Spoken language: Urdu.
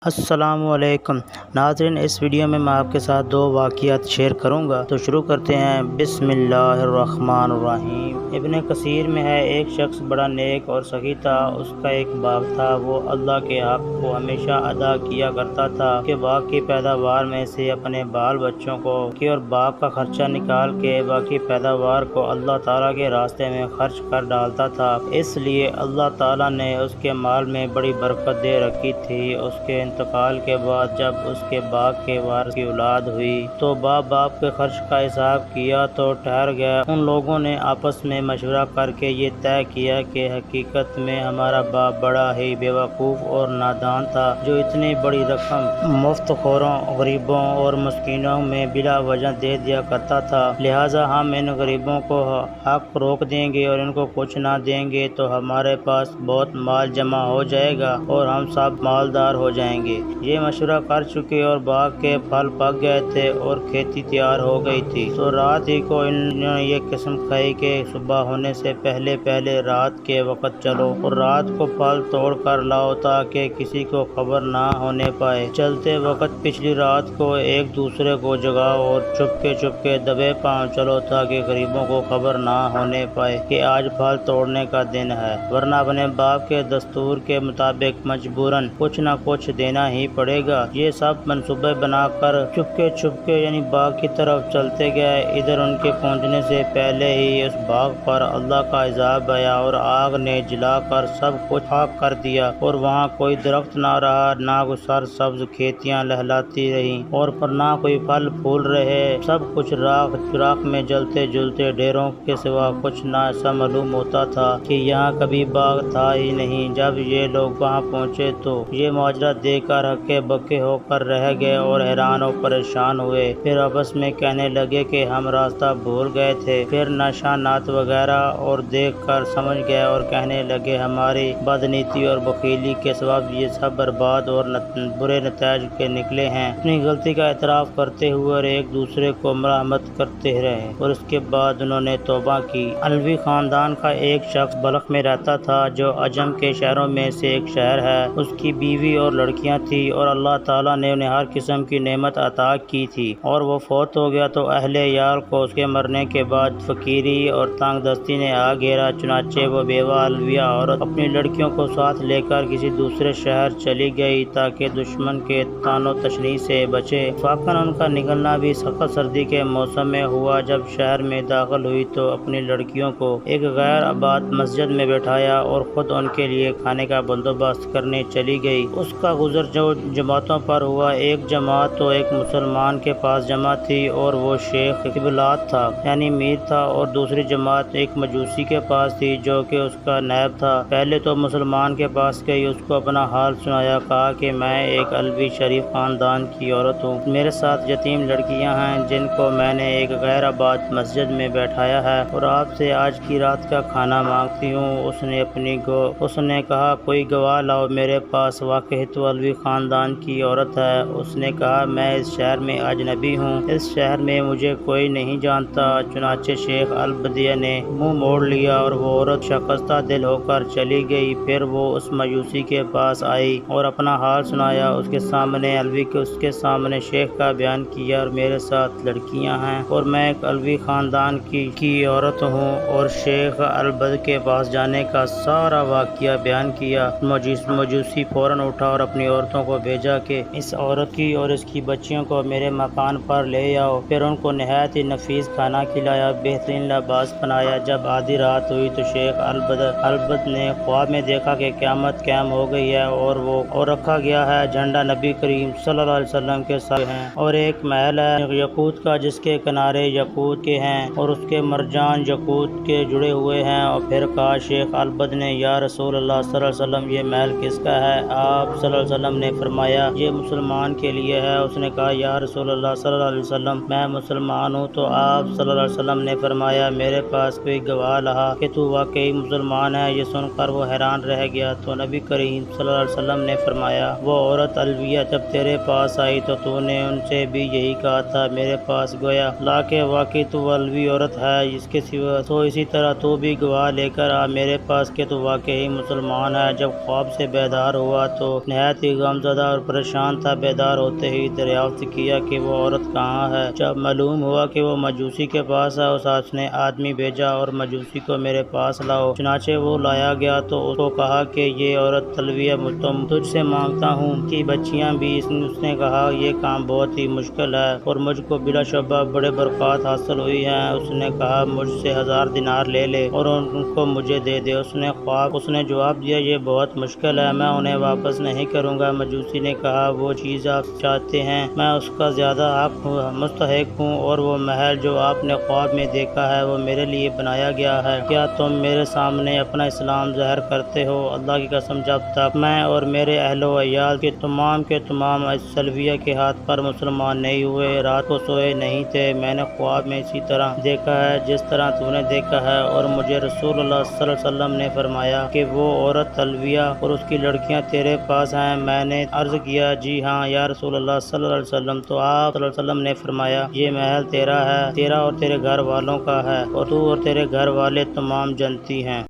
السلام علیکم ناظرین، اس ویڈیو میں آپ کے ساتھ دو واقعات شیئر کروں گا، تو شروع کرتے ہیں۔ بسم اللہ الرحمن الرحیم۔ ابن کثیر میں ہے، ایک شخص بڑا نیک اور سخی تھا۔ اس کا ایک باغ تھا، وہ اللہ کے حق کو ہمیشہ ادا کیا کرتا تھا کہ باغ کی پیداوار میں سے اپنے بال بچوں کو اور باغ کا خرچہ نکال کے باقی پیداوار کو اللہ تعالیٰ کے راستے میں خرچ کر ڈالتا تھا۔ اس لیے اللہ تعالیٰ نے اس کے مال میں بڑی برکت دے رکھی تھی۔ اس کے انتقال کے بعد جب اس کے باغ کے وارث کی اولاد ہوئی تو باپ کے خرچ کا حساب کیا تو ٹھہر گیا۔ ان لوگوں نے آپس میں مشورہ کر کے یہ طے کیا کہ حقیقت میں ہمارا باپ بڑا ہی بیوقوف اور نادان تھا جو اتنی بڑی رقم مفت خوروں، غریبوں اور مسکینوں میں بلا وجہ دے دیا کرتا تھا، لہٰذا ہم ان غریبوں کو حق روک دیں گے اور ان کو کچھ نہ دیں گے تو ہمارے پاس بہت مال جمع ہو جائے گا اور ہم سب مالدار ہو جائیں گے۔ یہ مشورہ کر چکے اور باغ کے پھل پک گئے تھے اور کھیتی تیار ہو گئی تھی، تو رات ہی کو انہوں نے یہ قسم کھائی کہ صبح ہونے سے پہلے رات کے وقت چلو اور رات کو پھل توڑ کر لاؤ تاکہ کسی کو خبر نہ ہونے پائے۔ چلتے وقت پچھلی رات کو ایک دوسرے کو جگاؤ اور چپکے دبے پاؤں چلو تاکہ غریبوں کو خبر نہ ہونے پائے کہ آج پھل توڑنے کا دن ہے، ورنہ اپنے باپ کے دستور کے مطابق مجبوراً کچھ نہ کچھ دینا ہی پڑے گا۔ یہ سب منصوبے بنا کر چپکے یعنی باغ کی طرف چلتے گئے۔ ادھر ان کے پہنچنے سے پہلے ہی اس باغ پر اللہ کا عذاب آیا اور آگ نے جلا کر سب کچھ خاک کر دیا اور وہاں کوئی درخت نہ رہا، نہ کوئی سرسبز کھیتیاں لہلاتی رہیں اور پر نہ کوئی پھل پھول رہے، سب کچھ راکھ میں جلتے جلتے ڈھیروں کے سوا کچھ نہ ایسا معلوم ہوتا تھا کہ یہاں کبھی باغ تھا ہی نہیں۔ جب یہ لوگ وہاں پہنچے تو یہ ماجرا دیکھ کر ہکے بکے ہو کر رہ گئے اور حیران اور پریشان ہوئے۔ پھر آپس میں کہنے لگے کہ ہم راستہ بھول گئے تھے، پھر نشانات وغیرہ اور دیکھ کر سمجھ گئے اور کہنے لگے ہماری بدنیتی اور بخیلی کے سبب یہ سب برباد اور برے نتائج کے نکلے ہیں۔ اپنی غلطی کا اعتراف کرتے ہوئے اور ایک دوسرے کو مرحمت کرتے رہے اور اس کے بعد انہوں نے توبہ کی۔ علوی خاندان کا ایک شخص بلخ میں رہتا تھا جو عجم کے شہروں میں سے ایک شہر ہے۔ اس کی بیوی اور لڑکیاں تھی اور اللہ تعالیٰ نے انہیں ہر قسم کی نعمت عطا کی تھی، اور وہ فوت ہو گیا تو اہل عیال کو اس کے مرنے کے بعد فقیری اور تنگ دستی نے آ گھیرا۔ چنانچہ وہ بیوہ علویہ عورت اپنی لڑکیوں کو ساتھ لے کر کسی دوسرے شہر چلی گئی تاکہ دشمن کے طعن و تشنیع سے بچے۔ اتفاقاً ان کا نکلنا بھی سخت سردی کے موسم میں ہوا۔ جب شہر میں داخل ہوئی تو اپنی لڑکیوں کو ایک غیر آباد مسجد میں بٹھایا اور خود ان کے لیے کھانے کا بندوبست کرنے چلی گئی۔ اس کا گزر جو جماعتوں پر ہوا، ایک جماعت تو ایک مسلمان کے پاس جمع تھی اور وہ شیخ قبلات تھا یعنی میر تھا، اور دوسری جماعت ایک مجوسی کے پاس تھی جو کہ اس کا نائب تھا۔ پہلے تو مسلمان کے پاس گئی، اس کو اپنا حال سنایا، کہا کہ میں ایک علوی شریف خاندان کی عورت ہوں، میرے ساتھ یتیم لڑکیاں ہیں جن کو میں نے ایک غیر آباد مسجد میں بیٹھایا ہے اور آپ سے آج کی رات کا کھانا مانگتی ہوں۔ اس نے کہا کوئی گواہ لاؤ، میرے پاس واقعی تو علوی خاندان کی عورت ہے۔ اس نے کہا میں اس شہر میں اجنبی ہوں، اس شہر میں مجھے کوئی نہیں جانتا۔ چنانچہ شیخ البدیہ نے منہ موڑ لیا اور وہ عورت شکستہ دل ہو کر چلی گئی۔ پھر وہ اس مجوسی کے پاس آئی اور اپنا حال سنایا، اس کے سامنے شیخ کا بیان کیا اور میرے ساتھ لڑکیاں ہیں اور میں ایک علوی خاندان کی عورت ہوں، اور شیخ البد کے پاس جانے کا سارا واقعہ بیان کیا۔ مجوسی فوراً اٹھا اور اپنی عورتوں کو بھیجا کہ اس عورت کی اور اس کی بچیوں کو میرے مکان پر لے آؤ۔ پھر ان کو نہایت ہی نفیس کھانا کھلایا، بہترین لباس پہنایا۔ جب آدھی رات ہوئی تو شیخ البد نے خواب میں دیکھا کہ قیامت قائم ہو گئی ہے اور رکھا گیا ہے جھنڈا نبی کریم صلی اللہ علیہ وسلم کے ساتھ ہیں، اور ایک محل ہے یاقوت کا جس کے کنارے یاقوت کے ہیں اور اس کے مرجان یاقوت کے جڑے ہوئے ہیں۔ اور پھر کہا شیخ البد نے یا رسول اللہ صلی اللہ علیہ وسلم یہ محل کس کا ہے؟ آپ صلی اللہ علیہ وسلم نے فرمایا یہ مسلمان کے لیے ہے۔ اس نے کہا یا رسول اللہ صلی اللہ علیہ وسلم میں مسلمان ہوں۔ تو آپ صلی اللہ علیہ وسلم نے فرمایا میرے پاس کوئی گواہ لاؤ کہ تو واقعی مسلمان ہے۔ یہ سن کر وہ حیران رہ گیا تو نبی کریم صلی اللہ علیہ وسلم نے فرمایا وہ عورت علویہ جب تیرے پاس آئی تو نے ان سے بھی یہی کہا تھا میرے پاس گویا لا کہ واقعی تو علوی عورت ہے، اس کے سوا تو اسی طرح تو بھی گواہ لے کر آ میرے پاس کہ تو واقعی مسلمان ہے۔ جب خواب سے بیدار ہوا تو نہایت ہی غمزدہ اور پریشان تھا۔ بیدار ہوتے ہی دریافت کیا کہ وہ عورت کہاں ہے۔ جب معلوم ہوا کہ وہ مجوسی کے پاس ہے، اس نے آدمی بھیجا اور مجوسی کو میرے پاس لاؤ۔ چنانچہ وہ لایا گیا تو اس کو کہا کہ یہ عورت تلویہ تجھ سے مانگتا ہوں کہ بچیاں بھی۔ اس نے کہا یہ کام بہت ہی مشکل ہے اور مجھ کو بلا شبہ بڑے برکات حاصل ہوئی ہیں۔ اس نے کہا مجھ سے 1000 دینار لے لے اور ان کو مجھے دے دے۔ اس نے جواب دیا یہ بہت مشکل ہے، میں انہیں واپس نہیں کروں گا۔ مجوسی نے کہا وہ چیز آپ چاہتے ہیں میں اس کا زیادہ مستحق ہوں، اور وہ محل جو آپ نے خواب میں دیکھا ہے وہ میرے لیے بنایا گیا ہے۔ کیا تم میرے سامنے اپنا اسلام ظاہر کرتے ہو؟ اللہ کی قسم جب تک میں اور میرے اہل و عیال کے تمام سلویہ کے ہاتھ پر مسلمان نہیں ہوئے، رات کو سوئے نہیں تھے۔ میں نے خواب میں اسی طرح دیکھا ہے جس طرح تو نے دیکھا ہے، اور مجھے رسول اللہ صلی اللہ علیہ وسلم نے فرمایا کہ وہ عورت تلویہ اور اس کی لڑکیاں تیرے پاس ہیں۔ میں نے عرض کیا جی ہاں یا رسول اللہ صلی اللہ علیہ وسلم، تو آپ صلی اللہ علیہ وسلم نے فرمایا یہ محل تیرا ہے، تیرا اور تیرے گھر والوں کا ہے، اور تو اور تیرے گھر والے تمام جنتی ہیں۔